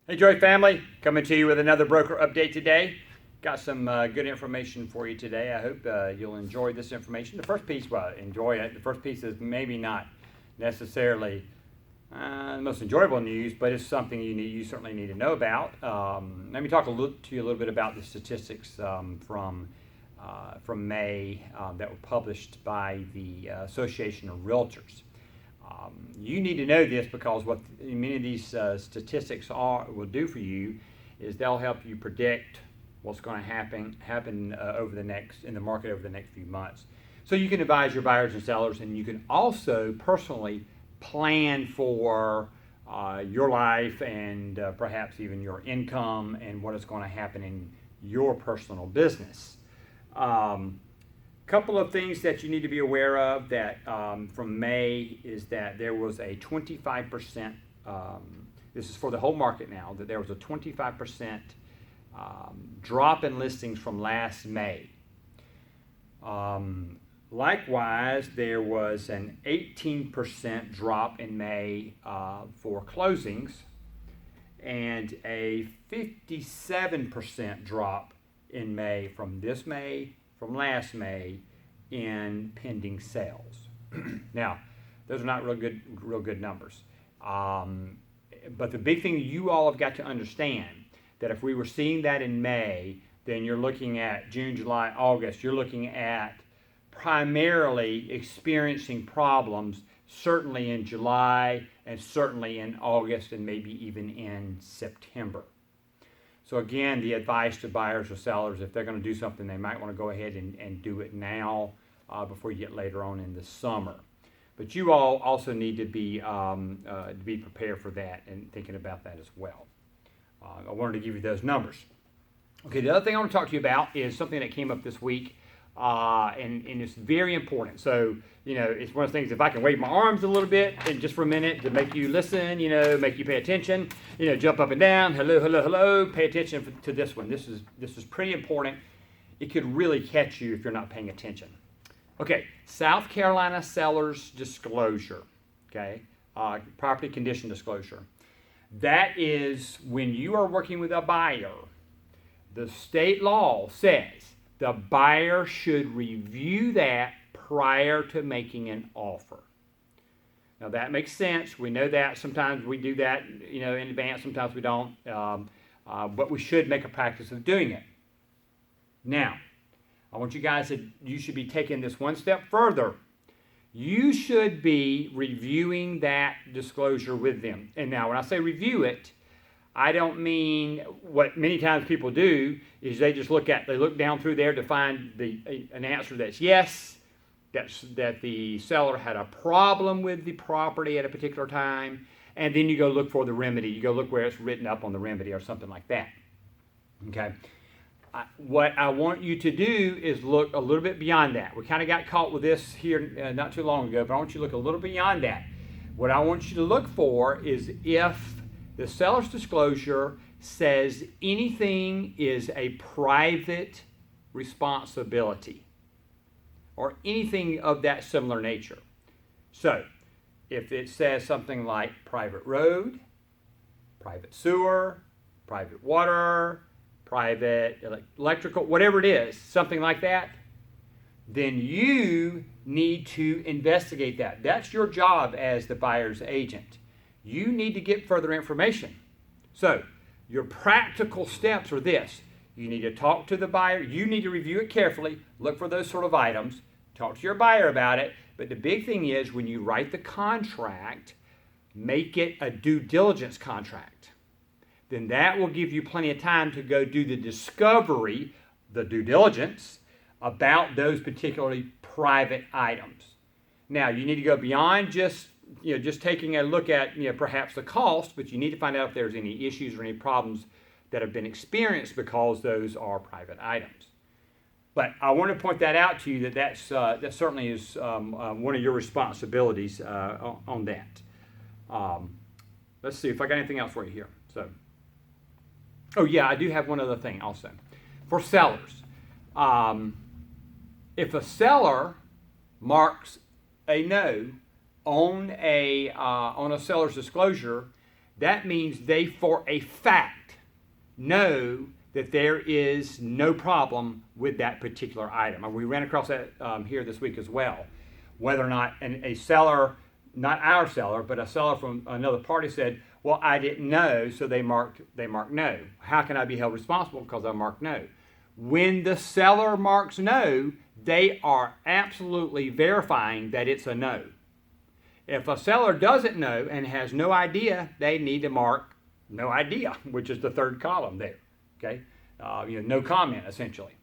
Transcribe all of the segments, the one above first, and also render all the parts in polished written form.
Hey Joy family, coming to you with another broker update today. Got some good information for you today. I hope you'll enjoy this information. The first piece, well, enjoy it. The first piece is maybe not necessarily the most enjoyable news, but it's something you certainly need to know about. Let me talk to you a little bit about the statistics from May that were published by the Association of Realtors. You need to know this because what many of these statistics will do for you is they'll help you predict what's going to happen in the market over the next few months. So you can advise your buyers and sellers, and you can also personally plan for your life and perhaps even your income and what is going to happen in your personal business. Couple of things that you need to be aware of that from May is that there was a 25%, this is for the whole market now, that there was a 25% drop in listings from last May. Likewise, there was an 18% drop in May for closings and a 57% drop in May from last May in pending sales. Now, those are not real good numbers. But the big thing you all have got to understand that if we were seeing that in May, then you're looking at June, July, August. You're looking at primarily experiencing problems certainly in July and certainly in August and maybe even in September. So again, the advice to buyers or sellers, if they're going to do something, they might want to go ahead and do it now before you get later on in the summer. But you all also need to be prepared for that and thinking about that as well. I wanted to give you those numbers. Okay, the other thing I want to talk to you about is something that came up this week, and it's very important. So, it's one of the things, if I can wave my arms a little bit and just for a minute to make you listen, make you pay attention, jump up and down, hello, hello, hello, pay attention to this one. This is pretty important. It could really catch you if you're not paying attention. Okay, South Carolina seller's disclosure, okay, property condition disclosure. That is when you are working with a buyer, the state law says the buyer should review that prior to making an offer. Now that makes sense. We know that sometimes we do that, in advance. Sometimes we don't, but we should make a practice of doing it. Now, I want you guys you should be taking this one step further. You should be reviewing that disclosure with them. And now, when I say review it, I don't mean what many times people do is they look down through there to find an answer that's yes, that the seller had a problem with the property at a particular time, and then you go look for the remedy. You go look where it's written up on the remedy or something like that. Okay. What I want you to do is look a little bit beyond that. We kind of got caught with this here not too long ago, but I want you to look a little beyond that. What I want you to look for is if the seller's disclosure says anything is a private responsibility or anything of that similar nature. So, if it says something like private road, private sewer, private water, private electrical, whatever it is, something like that, then you need to investigate that. That's your job as the buyer's agent. You need to get further information. So, your practical steps are this. You need to talk to the buyer. You need to review it carefully. Look for those sort of items. Talk to your buyer about it. But the big thing is when you write the contract, make it a due diligence contract. Then that will give you plenty of time to go do the discovery, the due diligence, about those particularly private items. Now, you need to go beyond just taking a look at, perhaps the cost, but you need to find out if there's any issues or any problems that have been experienced because those are private items. But I want to point that out to you that certainly is one of your responsibilities on that. Let's see if I got anything else for you here. Oh yeah, I do have one other thing also. For sellers, if a seller marks a no on a seller's disclosure, that means they for a fact know that there is no problem with that particular item. And we ran across that here this week as well. Whether or not a seller, not our seller, but a seller from another party said, well, I didn't know, so they marked no. How can I be held responsible because I marked no? When the seller marks no, they are absolutely verifying that it's a no. If a seller doesn't know and has no idea, they need to mark no idea, which is the third column there. Okay, no comment essentially,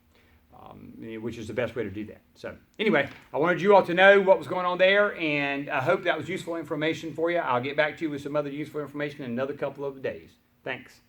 which is the best way to do that. So anyway, I wanted you all to know what was going on there, and I hope that was useful information for you. I'll get back to you with some other useful information in another couple of days. Thanks.